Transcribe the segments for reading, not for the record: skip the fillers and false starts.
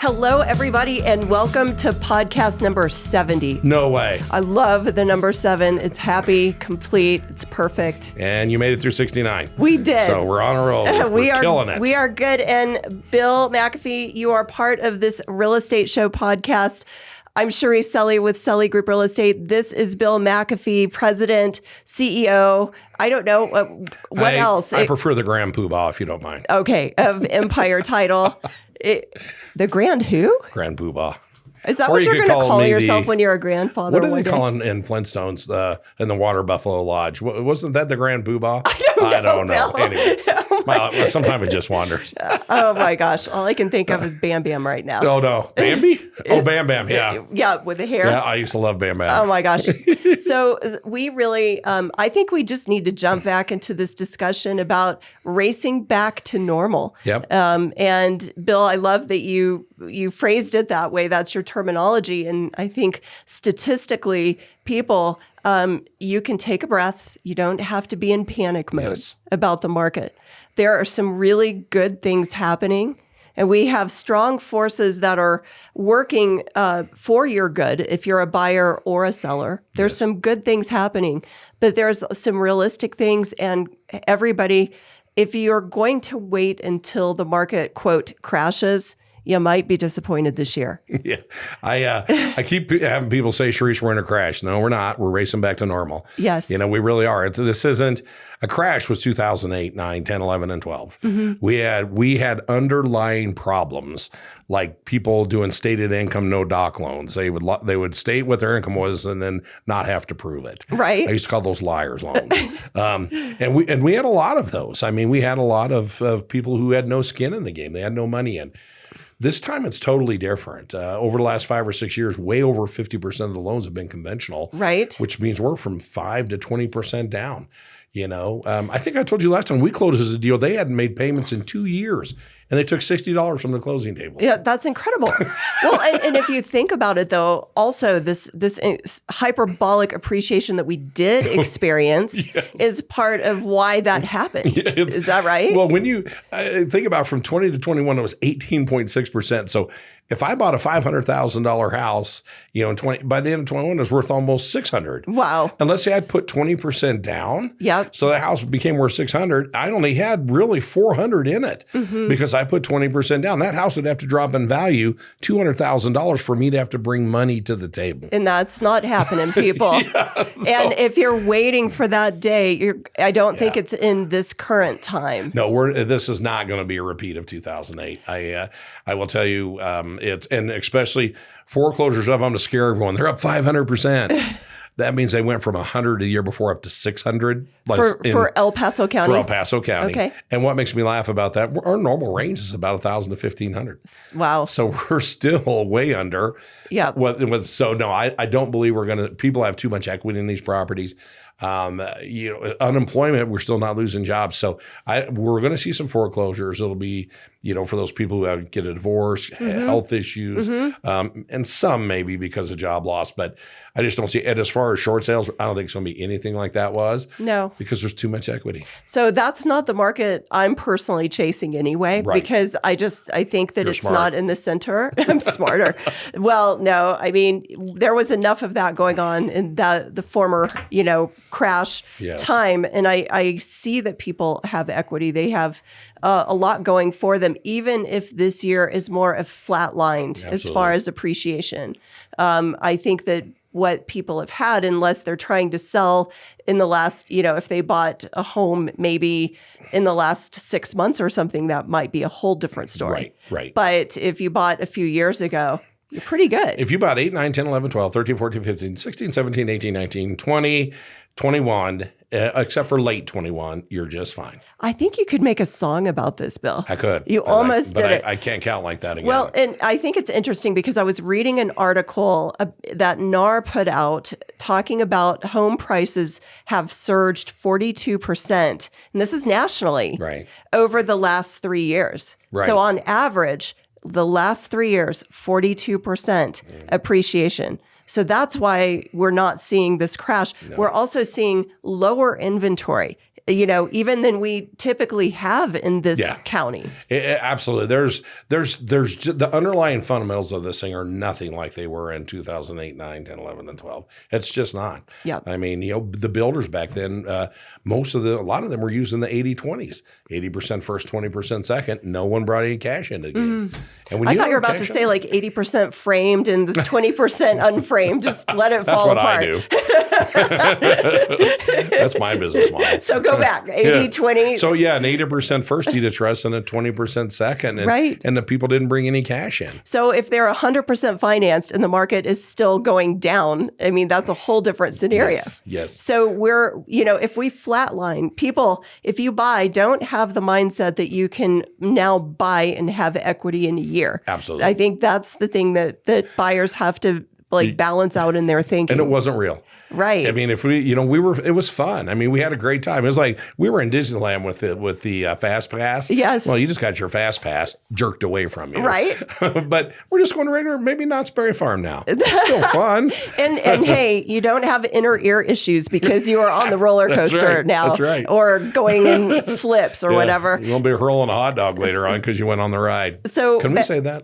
Hello, everybody, and welcome to podcast number 70. No way. I love the number 7. It's happy, complete, it's perfect. And you made it through 69. We did. So we're on a roll. We're killing it. We are good. And Bill McAfee, you are part of this Real Estate Show podcast. I'm Cherise Selley with Selley Group Real Estate. This is Bill McAfee, President, CEO. I don't know what else. I prefer the Grand Poobah, if you don't mind. Okay, of Empire title. The Grand who? Grand Poobah. Is that what you're going to call yourself when you're a grandfather? What do they call in Flintstones in the Water Buffalo Lodge? Wasn't that the Grand Poobah? I don't know. Anyway, sometimes it just wanders. Oh my gosh. All I can think of is Bam Bam right now. Oh no. Bambi? Oh, Bam Bam. Yeah. Yeah, with the hair. Yeah, I used to love Bam Bam. Oh my gosh. So we really, I think we just need to jump back into this discussion about racing back to normal. Yep. And Bill, I love that you phrased it that way. That's your terminology. And I think statistically, people, you can take a breath. You don't have to be in panic mode about the market. There are some really good things happening. And we have strong forces that are working for your good if you're a buyer or a seller. There's some good things happening, but there's some realistic things. And everybody, if you're going to wait until the market, quote, crashes, you might be disappointed this year. Yeah. I keep having people say, Cherise, we're in a crash. No, we're not. We're racing back to normal. Yes. You know, we really are. This isn't a crash was 2008, 9, 10, 11, and 12. Mm-hmm. We had underlying problems like people doing stated income, no doc loans. They would state what their income was and then not have to prove it. Right. I used to call those liars loans. And we had a lot of those. I mean, we had a lot of people who had no skin in the game. They had no money in. This time it's totally different. Over the last 5 or 6 years, way over 50% of the loans have been conventional. Right. Which means we're from 5 to 20% down. You know, I think I told you last time we closed as a deal. They hadn't made payments in 2 years, and they took $60 from the closing table. Yeah, that's incredible. Well, and if you think about it, though, also this hyperbolic appreciation that we did experience is part of why that happened. Is that right? Well, when you think about from 20 to 21, it was 18.6%. So if I bought a $500,000 house, you know, by the end of 21, it was worth almost $600. Wow. And let's say I put 20% down. Yep. So the house became worth $600. I only had really $400 in it because I put 20% down. That house would have to drop in value $200,000 for me to have to bring money to the table. And that's not happening, people. And if you're waiting for that day, I don't think it's in this current time. No, this is not going to be a repeat of 2008. I will tell you, and especially foreclosures up. I'm going to scare everyone. They're up 500%. That means they went from 100 the year before up to 600 for El Paso County. For El Paso County. Okay. And what makes me laugh about that? Our normal range is about 1,000 to 1,500. Wow. So we're still way under. Yeah. So no, I don't believe people have too much equity in these properties. Unemployment, we're still not losing jobs. So we're going to see some foreclosures. It'll be, for those people who get a divorce, health issues, and some maybe because of job loss. But I just don't see it. As far as short sales, I don't think it's going to be anything like that was. No. Because there's too much equity. So that's not the market I'm personally chasing anyway, because I think that it's smart. Not in the center. I'm smarter. Well, no, I mean, there was enough of that going on in the former, crash time. And I see that people have equity. They have a lot going for them, even if this year is more of flatlined as far as appreciation. I think that what people have had, unless they're trying to sell in the last, if they bought a home maybe in the last 6 months or something, that might be a whole different story. Right. But if you bought a few years ago, you're pretty good. If you bought 8, 9, 10, 11, 12, 13, 14, 15, 16, 17, 18, 19, 20, 21, except for late 21, you're just fine. I think you could make a song about this, Bill. I could. You almost did it. I can't count like that again. Well, and I think it's interesting because I was reading an article that NAR put out talking about home prices have surged 42%, and this is nationally, over the last 3 years. Right. So on average, the last 3 years, 42% appreciation. So that's why we're not seeing this crash. No. We're also seeing lower inventory. even than we typically have in this county. Absolutely. There's the underlying fundamentals of this thing are nothing like they were in 2008, 9, 10, 11, and 12. It's just not. Yeah. I mean, the builders back then, a lot of them were using the 80-20s, 80% first, 20% second. No one brought any cash in the game. And when I thought you were about to say like 80% framed and the 20% unframed. Just let it fall apart. That's what I do. That's my business model. So go back, 80-20. So an 80% first deed of trust and a 20% second. And, and the people didn't bring any cash in. So if they're 100% financed and the market is still going down, I mean, that's a whole different scenario. Yes. So if we flatline, people, if you buy, don't have the mindset that you can now buy and have equity in a year. Absolutely. I think that's the thing that buyers have to balance out in their thinking. And it wasn't real. Right. I mean, if it was fun. I mean, we had a great time. It was like we were in Disneyland with the Fast Pass. Yes. Well, you just got your Fast Pass jerked away from you. Right. But we're just going to regular, maybe Knott's Berry Farm now. It's still fun. and hey, you don't have inner ear issues because you are on the roller coaster now. That's right. Or going in flips or whatever. You won't be hurling a hot dog later on because you went on the ride. So can we say that?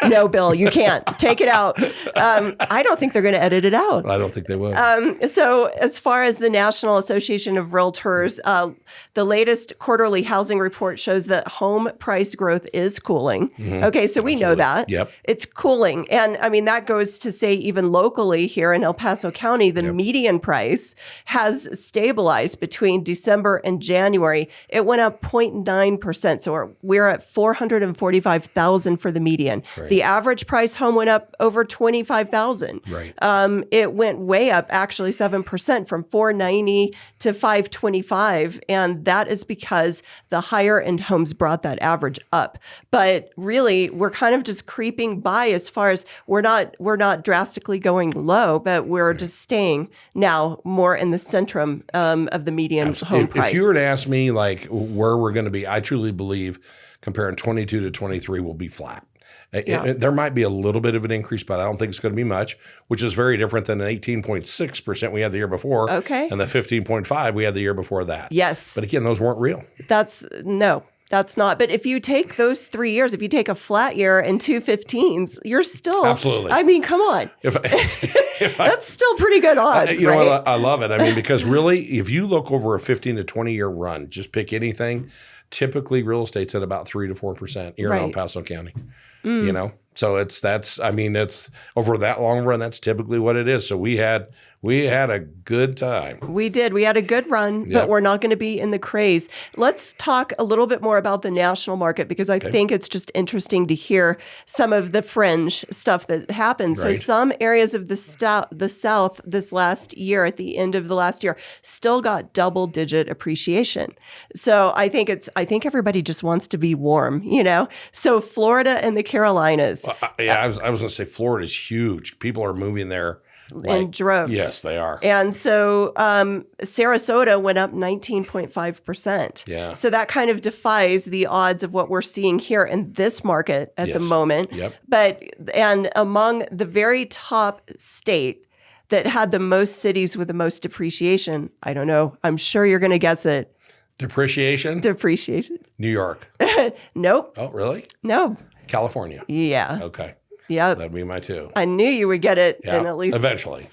No, Bill, you can't. Take it out. I don't think they're going to edit it out. I don't think they will. So as far as the National Association of Realtors, the latest quarterly housing report shows that home price growth is cooling. Mm-hmm. Okay, so we know that. Yep. It's cooling. And I mean, that goes to say even locally here in El Paso County, the median price has stabilized between December and January. It went up 0.9%. So we're at $445,000 for the median. Right. The average price home went up over $25,000. Right. It went way up, actually 7% from $490 to $525, and that is because the higher end homes brought that average up. But really, we're kind of just creeping by as far as we're not drastically going low, but we're just staying now more in the centrum of the median home price. If you were to ask me like where we're going to be, I truly believe comparing 22 to 23 will be flat. There might be a little bit of an increase, but I don't think it's going to be much, which is very different than the 18.6% we had the year before. Okay. And the 15.5% we had the year before that. Yes. But again, those weren't real. That's not. But if you take those 3 years, if you take a flat year and two 15s, you're still. Absolutely. I mean, come on. That's still pretty good odds, you right? know what? I love it. I mean, because really, if you look over a 15 to 20 year run, just pick anything, typically real estate's at about 3 to 4% here in El Paso County. So it's over that long run, that's typically what it is. So we had a good time. We did. We had a good run, but we're not going to be in the craze. Let's talk a little bit more about the national market because I think it's just interesting to hear some of the fringe stuff that happens. Right. So some areas of the South this last year, at the end of the last year, still got double-digit appreciation. So I think everybody just wants to be warm, So Florida and the Carolinas. I was going to say Florida's huge. People are moving there. In droves. Yes, they are. And so Sarasota went up 19.5%. Yeah. So that kind of defies the odds of what we're seeing here in this market at the moment. Yep. And among the very top state that had the most cities with the most depreciation, I don't know, I'm sure you're going to guess it. Depreciation? New York. Nope. Oh, really? No. California. Yeah. Okay. Yeah. That'd be my two. I knew you would get it in at least. Eventually.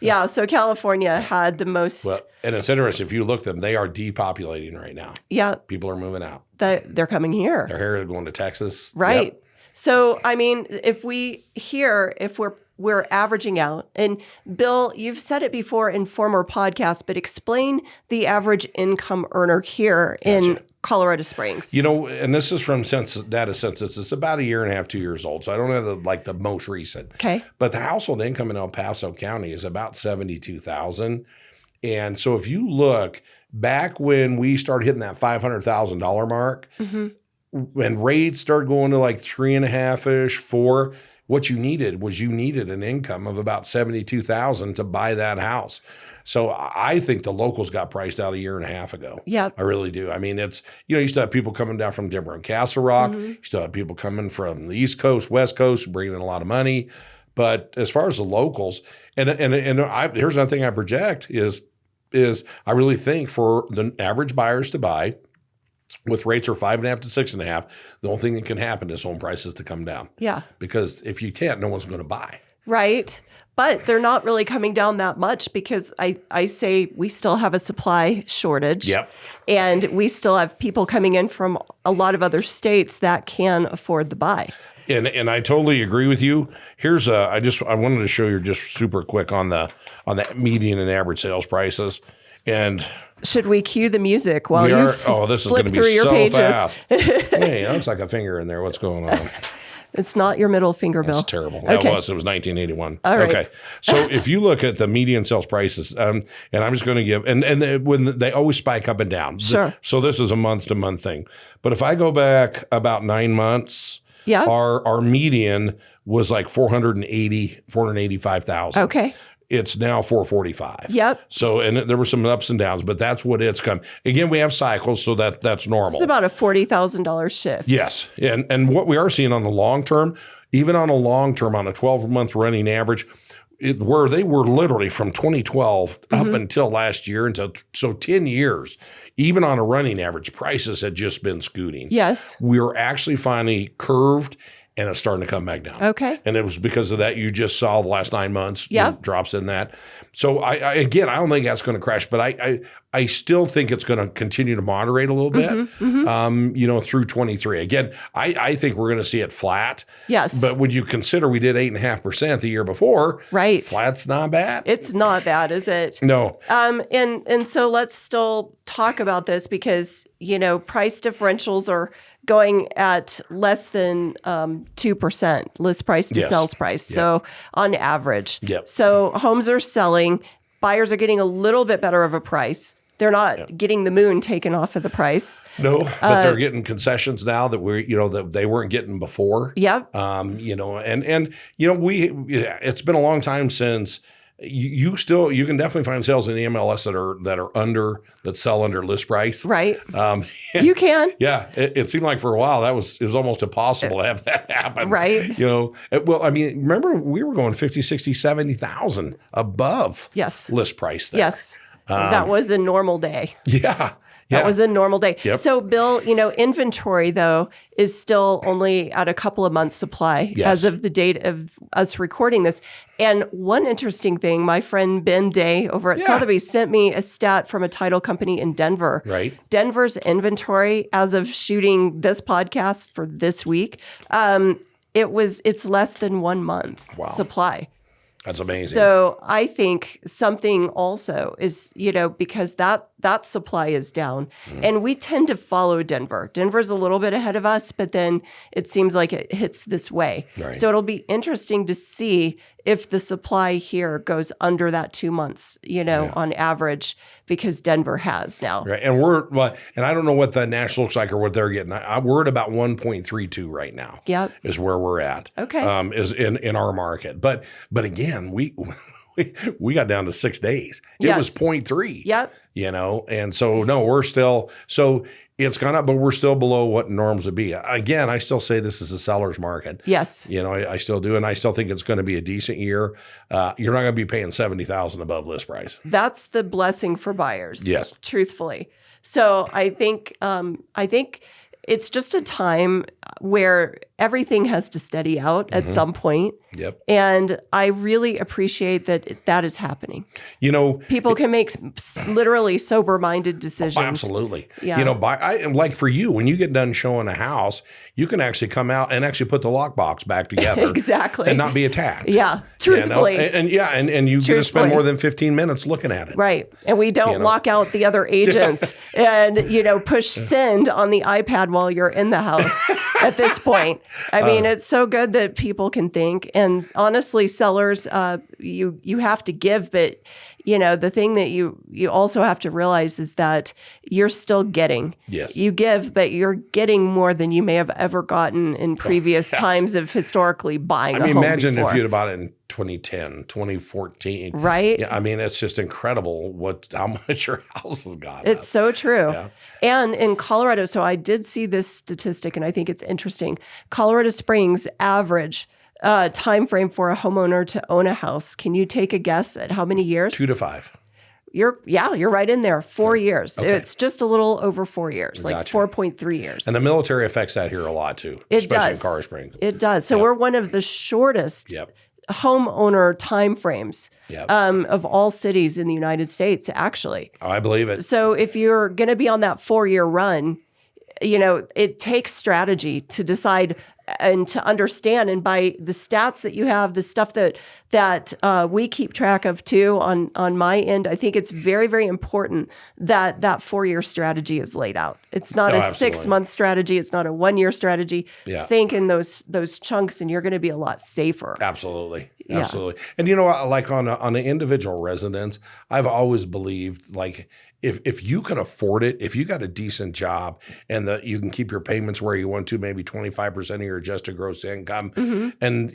Yeah. So California had the most. Well, and it's interesting. If you look at them, they are depopulating right now. Yeah. People are moving out. They're coming here. They're here going to Texas. Right. Yep. So, I mean, if we're averaging out, and Bill, you've said it before in former podcasts, but explain the average income earner here in Colorado Springs. And this is from data census. It's about 1.5 years, 2 years old. So I don't have the most recent. Okay. But the household income in El Paso County is about $72,000. And so if you look back when we started hitting that $500,000 mark, when rates started going to like 3.5-ish, 4, what you needed an income of about $72,000 to buy that house. So I think the locals got priced out 1.5 years ago. Yeah, I really do. I mean, it's, you used to have people coming down from Denver and Castle Rock. You still have people coming from the East Coast, West Coast, bringing in a lot of money. But as far as the locals, and here's another thing I project is is I really think for the average buyers to buy, with rates are 5.5 to 6.5, the only thing that can happen is home prices to come down. Yeah. Because if you can't, no one's going to buy. Right. But they're not really coming down that much because I say we still have a supply shortage. Yep. And we still have people coming in from a lot of other states that can afford the buy. And I totally agree with you. Here's I wanted to show you just super quick on the median and average sales prices. And should we cue the music while you this is flip going to through be your so pages? fast. Hey, it looks like a finger in there. What's going on? It's not your middle finger, Bill. That's terrible. Okay. It was 1981. All right. Okay. So if you look at the median sales prices, and I'm just going to give, when they always spike up and down. Sure. So this is a month to month thing. But if I go back about 9 months, our median was like 485,000. Okay. It's now 445. Yep. So, and there were some ups and downs, but that's what it's come. Again, we have cycles, so that's normal. It's about a $40,000 shift. Yes. And what we are seeing on the long term, even on a long term, on a 12-month running average, where they were literally from 2012 up until last year, so 10 years, even on a running average, prices had just been scooting. Yes. We were actually finally curved, and it's starting to come back down. Okay. And it was because of that you just saw the last 9 months, drops in that. So I don't think that's going to crash, but I still think it's going to continue to moderate a little bit, through 23. Again, I think we're going to see it flat. Yes. But when you consider we did 8.5% the year before, right? Flat's not bad. It's not bad, is it? No. And so let's still talk about this because, price differentials are going at less than 2% list price to sales price. Yep. So on average. Yep. So homes are selling. Buyers are getting a little bit better of a price. They're not getting the moon taken off of the price. No, but they're getting concessions now that that they weren't getting before. Yep. It's been a long time since you can definitely find sales in the MLS that sell under list price. Right. You can. Yeah. It seemed like for a while it was almost impossible to have that happen. Right. Remember we were going 50, 60, 70,000 above list price there. Yes. That was a normal day. Yeah. That was a normal day. Yep. So, Bill, inventory, though, is still only at a couple of months' supply as of the date of us recording this. And one interesting thing, my friend Ben Day over at Sotheby's sent me a stat from a title company in Denver. Right. Denver's inventory, as of shooting this podcast for this week, it's less than 1 month supply. That's amazing. So I think something also is, because that supply is down and we tend to follow Denver. Denver's a little bit ahead of us, but then it seems like it hits this way. Right. So it'll be interesting to see if the supply here goes under that 2 months, on average, because Denver has now. Right. And I don't know what the national looks like or what they're getting. We're at about 1.32 right now. Yep. Is where we're at. Okay. Is in our market. But again, we got down to 6 days. It was 0.3. Yep. And so we're still it's gone up, but we're still below what norms would be. Again, I still say this is a seller's market. Yes. I still do. And I still think it's going to be a decent year. You're not going to be paying $70,000 above list price. That's the blessing for buyers. Yes. Truthfully. So I think it's just a time where everything has to steady out at some point. Yep. And I really appreciate that is happening. People can make literally sober-minded decisions. Absolutely. Yeah. Like for you, when you get done showing a house, you can actually come out and actually put the lockbox back together. Exactly. And not be attacked. Yeah. Truthfully. And you get to spend more than 15 minutes looking at it. Right. And we don't lock out the other agents and, push send on the iPad while you're in the house at this point. I mean, it's so good that people can think. And honestly, sellers, you have to give, but the thing that you also have to realize is that you're still getting. Yes. You give, but you're getting more than you may have ever gotten in previous times of historically buying a home imagine before. if you'd have bought it in 2010, 2014. Right. Yeah, it's just incredible how much your house has gone up. It's so true. Yeah. And in Colorado, so I did see this statistic, and I think it's interesting. Colorado Springs average time frame for a homeowner to own a house. Can you take a guess at how many years? 2 to 5. you're right in there. 4 years. Okay. It's just a little over 4 years, like Gotcha. 4.3 years. And the military affects that here a lot too, It especially does. in Colorado Springs. It does. So we're one of the shortest Yep. homeowner timeframes Yep. of all cities in the United States, actually. Oh, I believe it. So if you're going to be on that 4-year run, it takes strategy to decide and to understand. And by the stats that you have, the stuff that we keep track of too on my end, I think it's very, very important that 4-year strategy is laid out. It's not a absolutely. 6-month strategy. It's not a 1-year strategy. Yeah. Think in those chunks, and you're going to be a lot safer. Absolutely. Yeah. Absolutely. And like on an individual residence, I've always believed like if you can afford it, if you got a decent job and that you can keep your payments where you want to, maybe 25% of your adjusted gross income, and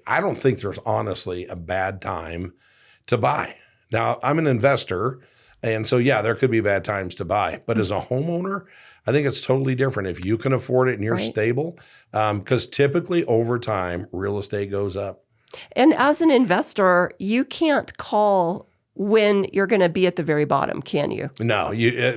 I don't think there's honestly a bad time to buy. Now, I'm an investor, and so there could be bad times to buy, but as a homeowner, I think it's totally different if you can afford it and you're stable, because typically over time, real estate goes up. And as an investor, you can't call when you're going to be at the very bottom, can you? No,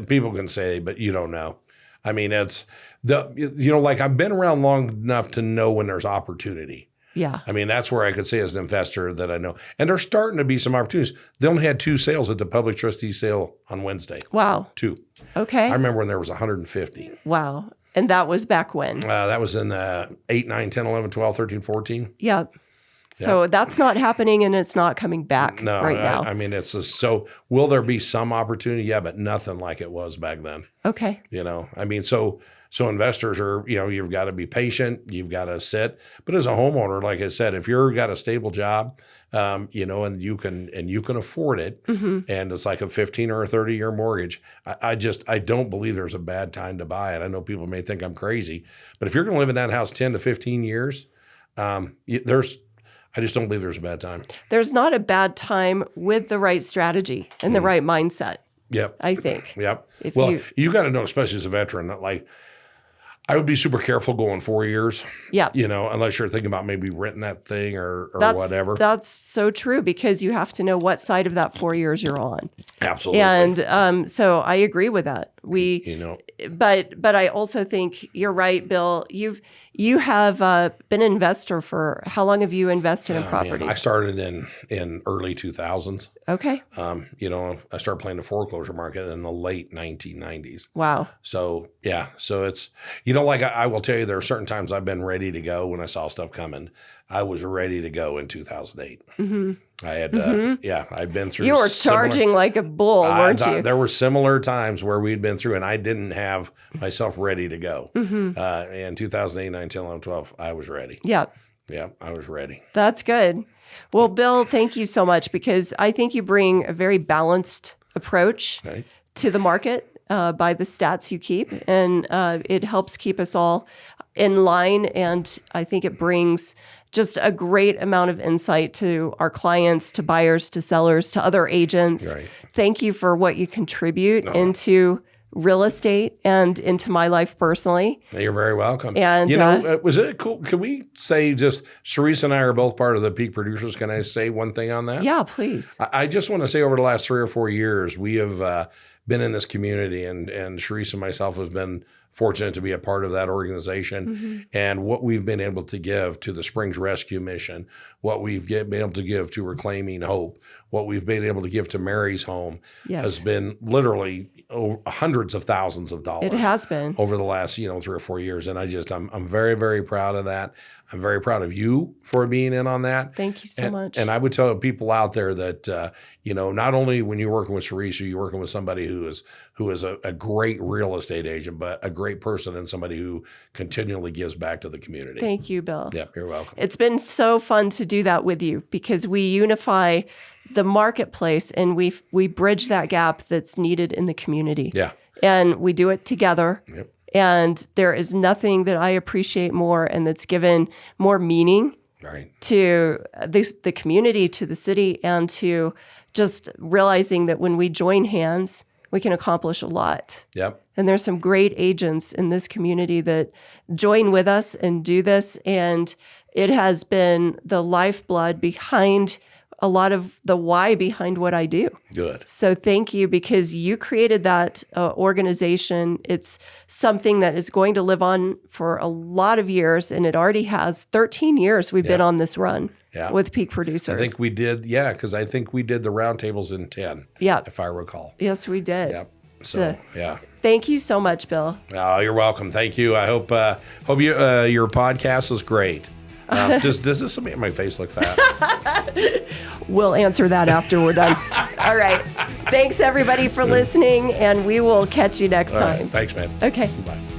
people can say, but you don't know. I mean, it's like I've been around long enough to know when there's opportunity. Yeah. I mean, that's where I could say as an investor that I know. And there's starting to be some opportunities. They only had 2 sales at the public trustee sale on Wednesday. Wow. 2. Okay. I remember when there was 150. Wow. And that was back when? That was in 8, 9, 10, 11, 12, 13, 14. Yep. So that's not happening, and it's not coming back right now. I mean, it's just, so will there be some opportunity? Yeah, but nothing like it was back then. Okay. I mean, so investors are, you've got to be patient, you've got to sit. But as a homeowner, like I said, if you've got a stable job, and you can afford it, and it's like a 15 or a 30-year mortgage, I don't believe there's a bad time to buy it. I know people may think I'm crazy, but if you're going to live in that house 10 to 15 years, I just don't believe there's a bad time. There's not a bad time with the right strategy and the right mindset. Yep. I think. Yep. You got to know, especially as a veteran, that like I would be super careful going 4 years. Yeah. Unless you're thinking about maybe renting that thing or whatever. That's so true, because you have to know what side of that 4 years you're on. Absolutely. And so I agree with that. But I also think you're right, Bill. You have been an investor for how long have you invested in properties? Man, I started in early 2000s. Okay. I started playing the foreclosure market in the late 1990s. Wow. So so it's like I will tell you, there are certain times I've been ready to go when I saw stuff coming. I was ready to go in 2008. I had, I'd been through. You were charging like a bull, weren't you? There were similar times where we'd been through, and I didn't have myself ready to go. In 2008, 9, 10, 11, 12, I was ready. Yep. Yeah, I was ready. That's good. Well, Bill, thank you so much, because I think you bring a very balanced approach to the market by the stats you keep, and it helps keep us all in line, and I think it brings just a great amount of insight to our clients, to buyers, to sellers, to other agents. Right. Thank you for what you contribute into real estate and into my life personally. You're very welcome. And was it cool? Can we say just Cherise and I are both part of the Peak Producers? Can I say one thing on that? Yeah, please. I just want to say over the last 3 or 4 years, we have been in this community, and Cherise and myself have been fortunate to be a part of that organization, and what we've been able to give to the Springs Rescue Mission, what we've been able to give to Reclaiming Hope, what we've been able to give to Mary's Home has been literally hundreds of thousands of dollars. It has been over the last 3 or 4 years, and I'm very, very proud of that. I'm very proud of you for being in on that. Thank you so much. And I would tell people out there that not only when you're working with Cherise, you're working with somebody who is a great real estate agent, but a great person and somebody who continually gives back to the community. Thank you, Bill. Yeah, you're welcome. It's been so fun to do that with you, because we unify the marketplace and we bridge that gap that's needed in the community. Yeah. And we do it together. Yep. And there is nothing that I appreciate more and that's given more meaning to the community, to the city, and to just realizing that when we join hands, we can accomplish a lot. Yep. And there's some great agents in this community that join with us and do this. And it has been the lifeblood behind a lot of the why behind what I do. Good. So thank you, because you created that organization. It's something that is going to live on for a lot of years, and it already has 13 years we've been on this run with Peak Producers. I think we did, because I think we did the roundtables in 10, if I recall. Yes, we did. Yep. So, yeah. Thank you so much, Bill. Oh, you're welcome. Thank you. I hope you your podcast is great. Does this make my face look fat? We'll answer that after we're done. All right. Thanks, everybody, for listening, and we will catch you next time. Thanks, man. Okay. Bye.